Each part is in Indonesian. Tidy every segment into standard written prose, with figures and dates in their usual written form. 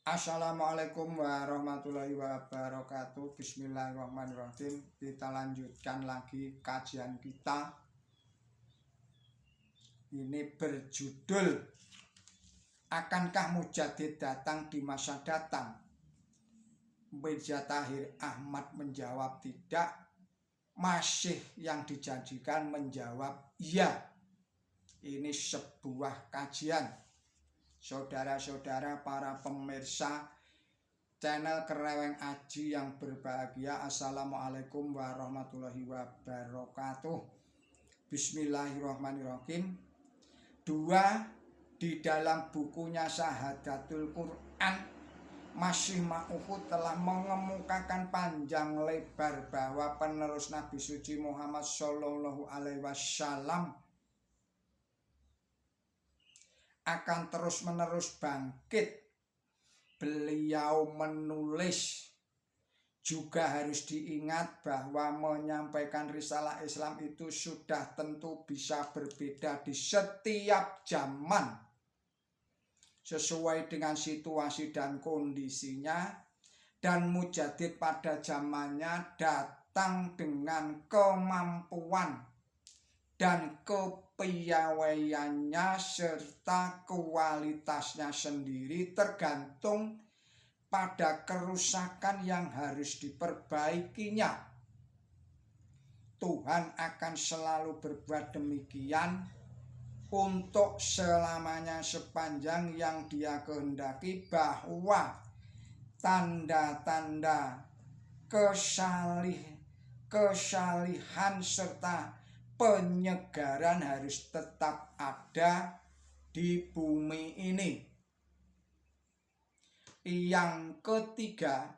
Assalamualaikum warahmatullahi wabarakatuh. Bismillahirrahmanirrahim. Kita lanjutkan lagi kajian kita. Ini berjudul Akankah Mujadid datang di masa datang? Mirza Tahir Ahmad menjawab tidak. Masih yang dijanjikan menjawab iya. Ini sebuah kajian. Saudara-saudara para pemirsa channel Kereweng Aji yang berbahagia, Assalamualaikum warahmatullahi wabarakatuh. Bismillahirrahmanirrahim. Di dalam bukunya Syahadatul Quran, Masih Ma'uhud telah mengemukakan panjang lebar bahwa penerus Nabi Suci Muhammad Shallallahu Alaihi Wasallam akan terus-menerus bangkit. Beliau menulis, juga harus diingat bahwa menyampaikan risalah Islam itu sudah tentu bisa berbeda di setiap zaman sesuai dengan situasi dan kondisinya, dan Mujadid pada zamannya datang dengan kemampuan dan kepiawaiannya serta kualitasnya sendiri, tergantung pada kerusakan yang harus diperbaikinya. Tuhan akan selalu berbuat demikian untuk selamanya sepanjang yang Dia kehendaki, bahwa tanda-tanda kesalihan serta penyegaran harus tetap ada di bumi ini. Yang ketiga,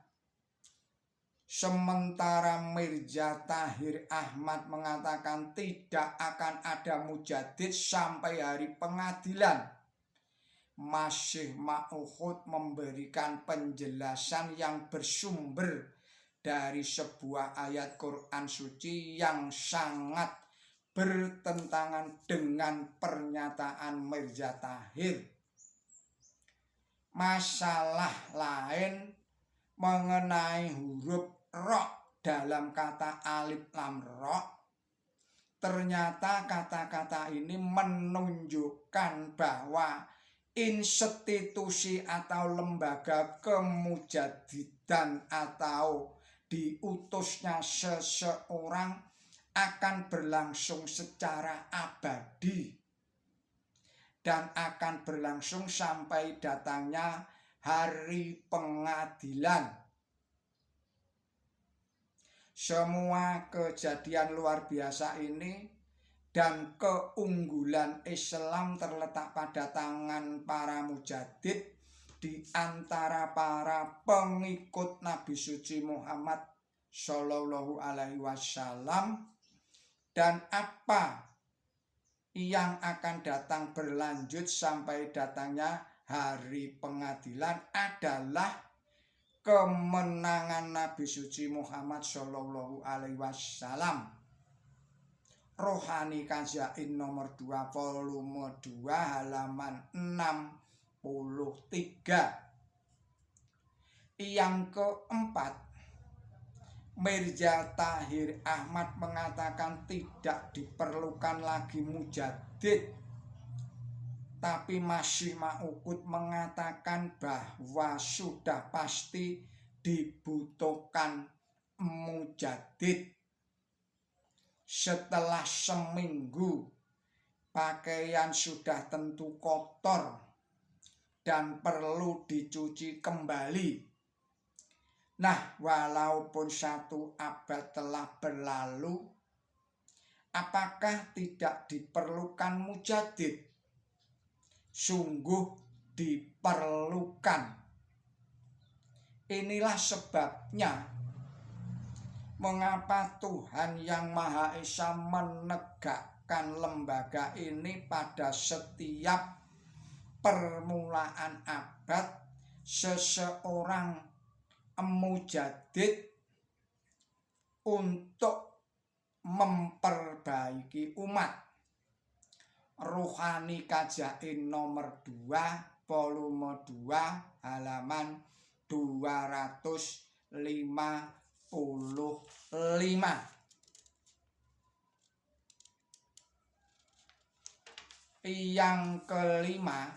sementara Mirza Tahir Ahmad mengatakan tidak akan ada Mujadid sampai hari pengadilan, Masih Ma'uhud memberikan penjelasan yang bersumber dari sebuah ayat Quran suci yang sangat bertentangan dengan pernyataan Mirza Tahir. Masalah lain mengenai huruf ro dalam kata alif lam ro. Ternyata kata-kata ini menunjukkan bahwa institusi atau lembaga kemujadidan atau diutusnya seseorang akan berlangsung secara abadi dan akan berlangsung sampai datangnya hari pengadilan. Semua kejadian luar biasa ini dan keunggulan Islam terletak pada tangan para mujadid di antara para pengikut Nabi Suci Muhammad Shallallahu Alaihi Wasallam. Dan apa yang akan datang berlanjut sampai datangnya hari pengadilan adalah kemenangan Nabi Suci Muhammad Shallallahu Alaihi Wasallam. Rohani Kazain nomor 2 volume 2 halaman 63. Yang keempat, Mirza Tahir Ahmad mengatakan tidak diperlukan lagi mujadid, tapi Masih Ma'uhud mengatakan bahwa sudah pasti dibutuhkan mujadid. Setelah seminggu, pakaian sudah tentu kotor dan perlu dicuci kembali. Nah, walaupun 1 abad telah berlalu, apakah tidak diperlukan mujadid? Sungguh diperlukan. Inilah sebabnya mengapa Tuhan Yang Maha Esa menegakkan lembaga ini pada setiap permulaan abad. Seseorang mujadid untuk memperbaiki umat. Rohani Kazain nomor 2 volume 2 halaman 255. Yang kelima,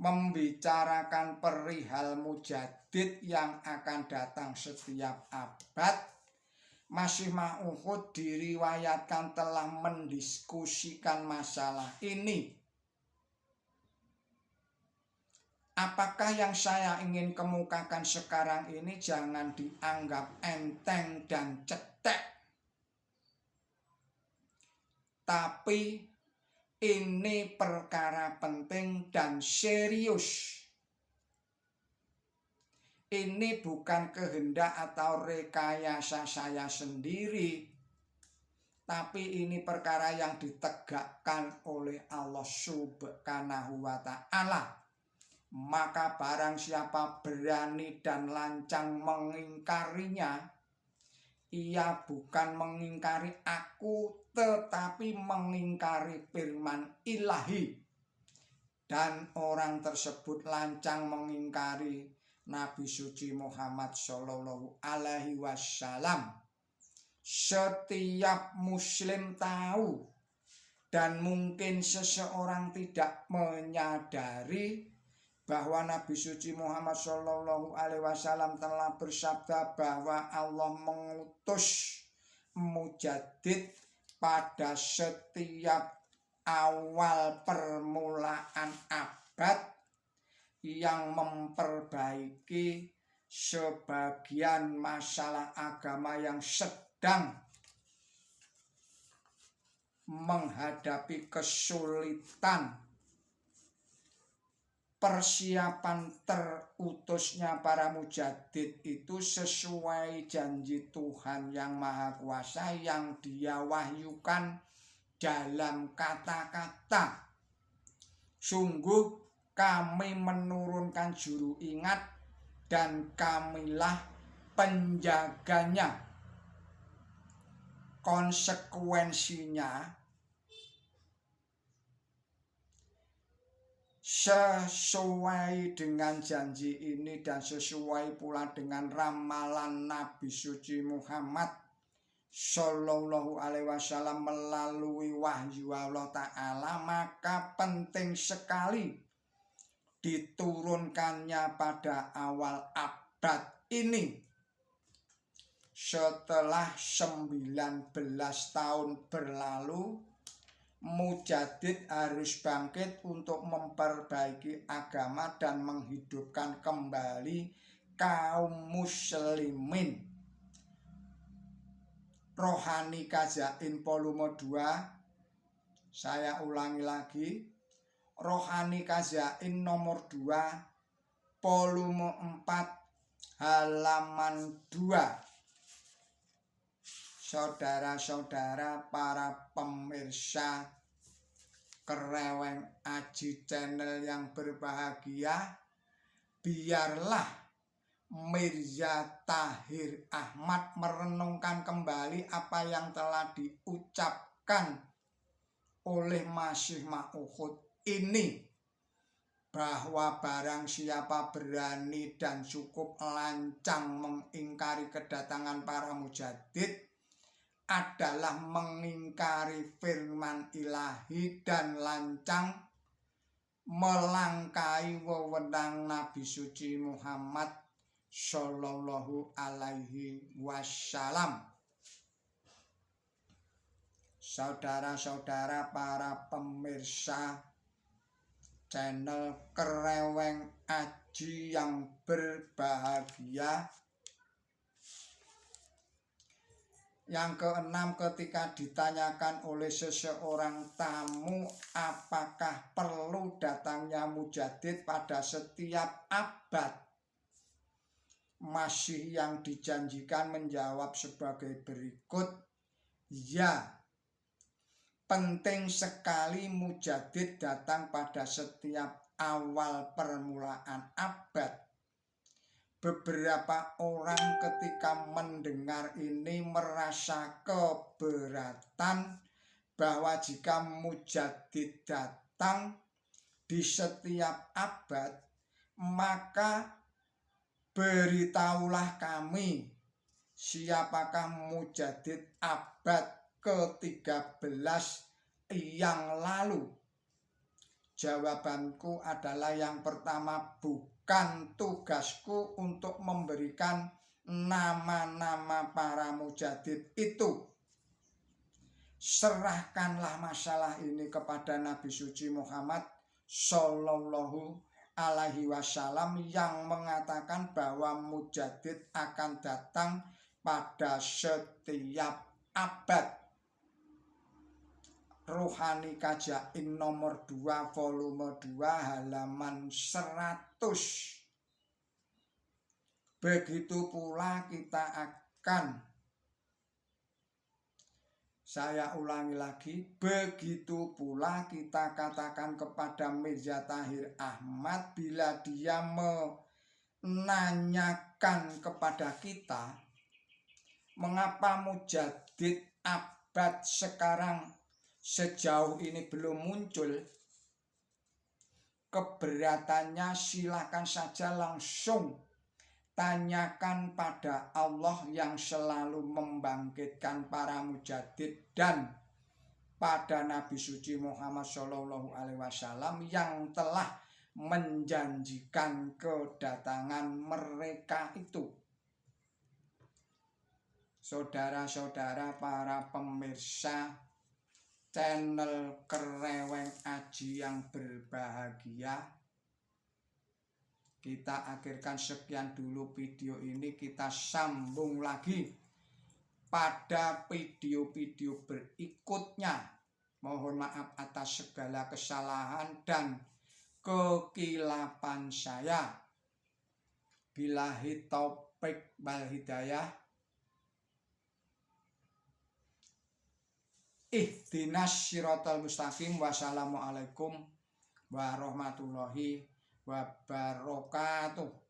membicarakan perihal mujadid yang akan datang setiap abad. Masih Ma'ud diriwayatkan telah mendiskusikan masalah ini. Apakah yang saya ingin kemukakan sekarang ini jangan dianggap enteng dan cetek, tapi ini perkara penting dan serius. Ini bukan kehendak atau rekayasa saya sendiri, tapi ini perkara yang ditegakkan oleh Allah Subhanahu wa Ta'ala. Maka barang siapa berani dan lancang mengingkarinya, ia bukan mengingkari aku, tetapi mengingkari firman ilahi. Dan orang tersebut lancang mengingkari Nabi suci Muhammad Shallallahu Alaihi Wasallam. Setiap muslim tahu, dan mungkin seseorang tidak menyadari bahwa Nabi suci Muhammad Shallallahu Alaihi Wasallam telah bersabda bahwa Allah mengutus mujadid pada setiap awal permulaan abad yang memperbaiki sebagian masalah agama yang sedang menghadapi kesulitan. Persiapan terutusnya para mujadid itu sesuai janji Tuhan yang Maha Kuasa yang Dia wahyukan dalam kata-kata, sungguh kami menurunkan juru ingat dan kamilah penjaganya. Konsekuensinya, sesuai dengan janji ini dan sesuai pula dengan ramalan Nabi suci Muhammad Shallallahu Alaihi Wasallam melalui wahyu Allah Ta'ala, maka penting sekali diturunkannya pada awal abad ini. Setelah 19 tahun berlalu, mujadid harus bangkit untuk memperbaiki agama dan menghidupkan kembali kaum muslimin. Rohani Kazain volume 2, saya ulangi lagi, Rohani Kazain nomor 2 volume 4 halaman 2. Saudara-saudara para pemirsa Kereweng Aji Channel yang berbahagia, biarlah Mirza Tahir Ahmad merenungkan kembali apa yang telah diucapkan oleh Masih Ma'ud ini, bahwa barang siapa berani dan cukup lancang mengingkari kedatangan para mujadid adalah mengingkari firman ilahi dan lancang melangkai wewenang Nabi suci Muhammad Shallallahu Alaihi Wasallam. Saudara-saudara para pemirsa channel Kereweng Aji yang berbahagia, yang keenam, ketika ditanyakan oleh seseorang tamu apakah perlu datangnya mujadid pada setiap abad, Masih yang dijanjikan menjawab sebagai berikut, ya, penting sekali mujadid datang pada setiap awal permulaan abad. Beberapa orang ketika mendengar ini merasa keberatan bahwa jika mujadid datang di setiap abad, maka beritahulah kami siapakah mujadid abad ke-13 yang lalu. Jawabanku adalah yang pertama, bukan tugasku untuk memberikan nama-nama para mujadid itu. Serahkanlah masalah ini kepada Nabi suci Muhammad Sallallahu Alaihi Wasallam yang mengatakan bahwa mujadid akan datang pada setiap abad. Rohani Kajain nomor 2 volume 2 halaman 100. Begitu pula kita akan, saya ulangi lagi, begitu pula kita katakan kepada Mirza Tahir Ahmad bila dia menanyakan kepada kita mengapa mujadid abad sekarang sejauh ini belum muncul. Keberatannya silakan saja langsung tanyakan pada Allah yang selalu membangkitkan para mujadid dan pada Nabi suci Muhammad Shallallahu Alaihi Wasallam yang telah menjanjikan kedatangan mereka itu. Saudara-saudara para pemirsa channel Kereweng Aji yang berbahagia, kita akhirkan sekian dulu video ini. Kita sambung lagi pada video-video berikutnya. Mohon maaf atas segala kesalahan dan kekilapan saya. Billahi taufik wal hidayah. Ihdinas siratal mustaqim. Wassalamualaikum warahmatullahi wabarakatuh.